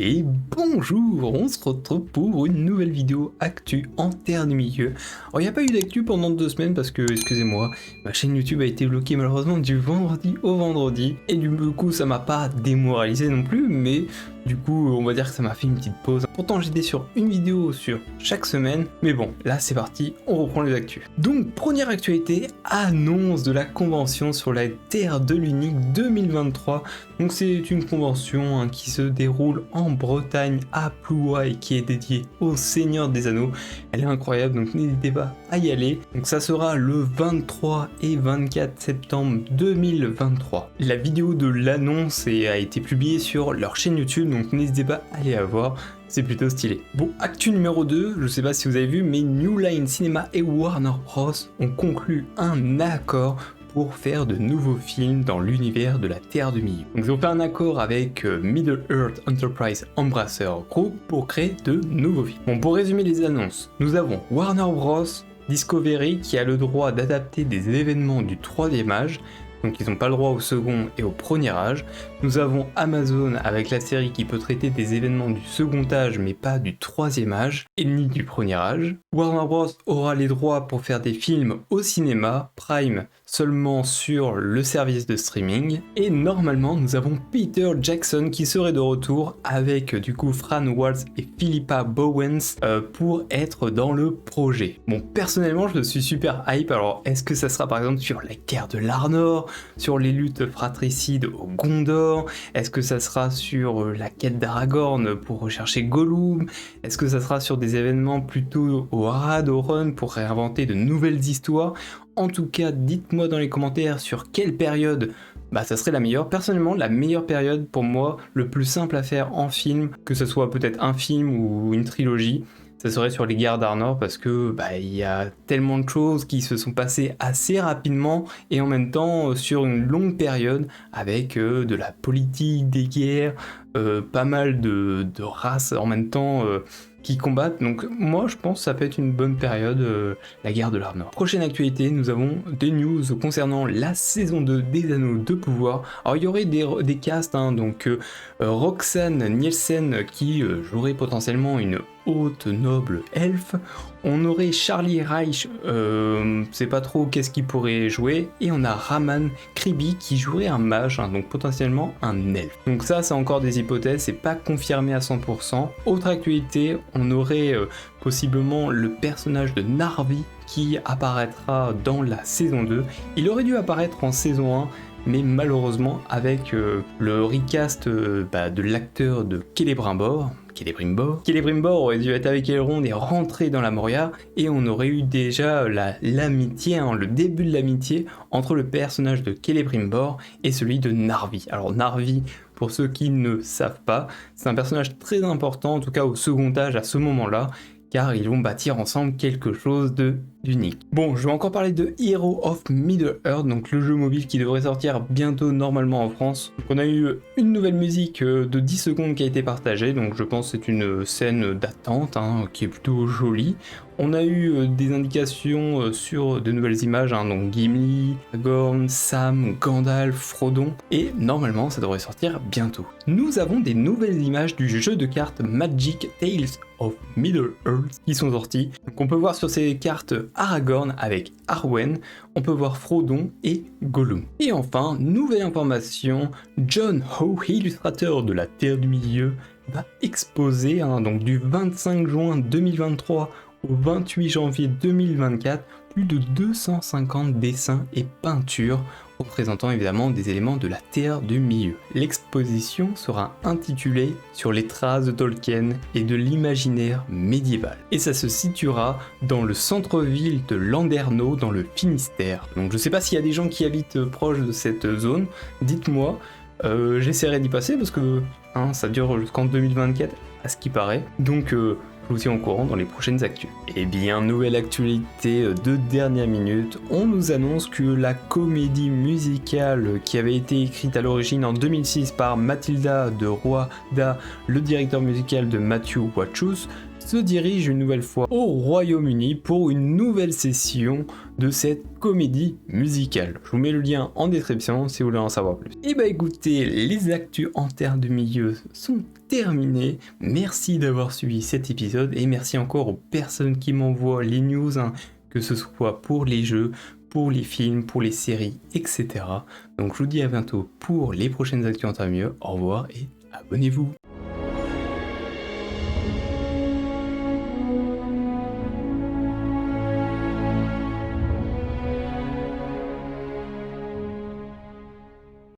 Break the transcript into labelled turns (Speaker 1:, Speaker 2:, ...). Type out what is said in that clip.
Speaker 1: Et bonjour, on se retrouve pour une nouvelle vidéo actu en Terre du Milieu. Alors il n'y a pas eu d'actu pendant 2 semaines parce que, excusez-moi, ma chaîne YouTube a été bloquée malheureusement du vendredi au vendredi. Et du coup ça m'a pas démoralisé non plus, mais du coup on va dire que ça m'a fait une petite pause. Pourtant j'étais sur une vidéo sur chaque semaine, mais bon, là c'est parti, on reprend les actus. Donc première actualité, annonce de la convention sur la Terre de l'Unique 2023. Donc c'est une convention qui se déroule en Bretagne à Plouay et qui est dédiée au Seigneur des Anneaux. Elle est incroyable, donc n'hésitez pas à y aller. Donc ça sera le 23 et 24 septembre 2023. La vidéo de l'annonce a été publiée sur leur chaîne YouTube, donc n'hésitez pas à aller la voir. C'est plutôt stylé. Bon, actu numéro 2, je sais pas si vous avez vu, mais New Line Cinema et Warner Bros ont conclu un accord pour faire de nouveaux films dans l'univers de la Terre du Milieu. Donc ils ont fait un accord avec Middle-earth Enterprise Embracer Group pour créer de nouveaux films. Bon, pour résumer les annonces, nous avons Warner Bros Discovery qui a le droit d'adapter des événements du troisième âge, donc ils n'ont pas le droit au second et au premier âge. Nous avons Amazon avec la série qui peut traiter des événements du second âge mais pas du troisième âge et ni du premier âge. Warner Bros aura les droits pour faire des films au cinéma, Prime seulement sur le service de streaming. Et normalement nous avons Peter Jackson qui serait de retour avec du coup Fran Waltz et Philippa Bowens pour être dans le projet. Bon, personnellement je suis super hype. Alors est-ce que ça sera par exemple sur la guerre de l'Arnor, sur les luttes fratricides au Gondor? Est-ce que ça sera sur la quête d'Aragorn pour rechercher Gollum? Est-ce que ça sera sur des événements plutôt au Hadorun pour réinventer de nouvelles histoires? En tout cas, dites-moi dans les commentaires sur quelle période ça serait la meilleure. Personnellement, la meilleure période pour moi, le plus simple à faire en film, que ce soit peut-être un film ou une trilogie, ça serait sur les guerres d'Arnor parce que il y a tellement de choses qui se sont passées assez rapidement et en même temps sur une longue période avec de la politique, des guerres, pas mal de races en même temps qui combattent. Donc moi je pense que ça peut être une bonne période, la guerre de l'Arnor. Prochaine actualité, nous avons des news concernant la saison 2 des Anneaux de Pouvoir. Alors il y aurait des casts, donc Roxanne Nielsen qui jouerait potentiellement une haute noble elfe. On aurait Charlie Reich, c'est pas trop qu'est-ce qu'il pourrait jouer, et on a Raman Kribi qui jouerait un mage, donc potentiellement un elfe. Donc ça c'est encore des hypothèses, c'est pas confirmé à 100%. Autre actualité, on aurait possiblement le personnage de Narvi qui apparaîtra dans la saison 2. Il aurait dû apparaître en saison 1, mais malheureusement avec le recast de l'acteur de Celebrimbor aurait dû être avec Elrond et rentrer dans la Moria, et on aurait eu déjà l'amitié, le début de l'amitié entre le personnage de Celebrimbor et celui de Narvi. Alors Narvi, pour ceux qui ne savent pas, c'est un personnage très important, en tout cas au second âge à ce moment-là, car ils vont bâtir ensemble quelque chose d'unique. Bon, je vais encore parler de Hero of Middle-earth, donc le jeu mobile qui devrait sortir bientôt normalement en France. Donc on a eu une nouvelle musique de 10 secondes qui a été partagée, donc je pense que c'est une scène d'attente qui est plutôt jolie. On a eu des indications sur de nouvelles images, donc Gimli, Aragorn, Sam, Gandalf, Frodon, et normalement ça devrait sortir bientôt. Nous avons des nouvelles images du jeu de cartes Magic Tales of Middle-earth qui sont sorties. Donc on peut voir sur ces cartes Aragorn avec Arwen, on peut voir Frodon et Gollum. Et enfin, nouvelle information, John Howe, illustrateur de la Terre du Milieu, va exposer donc du 25 juin 2023 au 28 janvier 2024, plus de 250 dessins et peintures représentant évidemment des éléments de la Terre du Milieu. L'exposition sera intitulée Sur les traces de Tolkien et de l'imaginaire médiéval. Et ça se situera dans le centre-ville de Landerneau, dans le Finistère. Donc je sais pas s'il y a des gens qui habitent proche de cette zone, dites-moi, j'essaierai d'y passer parce que ça dure jusqu'en 2024 à ce qui paraît. Donc je vous tiens au courant dans les prochaines actus. Et bien, nouvelle actualité de dernière minute, on nous annonce que la comédie musicale qui avait été écrite à l'origine en 2006 par Mathilda de Roida, le directeur musical de Matthew Wachus, se dirige une nouvelle fois au Royaume-Uni pour une nouvelle session de cette comédie musicale. Je vous mets le lien en description si vous voulez en savoir plus. Et bah écoutez, les actus en termes de milieu sont terminées. Merci d'avoir suivi cet épisode et merci encore aux personnes qui m'envoient les news, que ce soit pour les jeux, pour les films, pour les séries, etc. Donc je vous dis à bientôt pour les prochaines actus en temps mieux. Au revoir et abonnez-vous.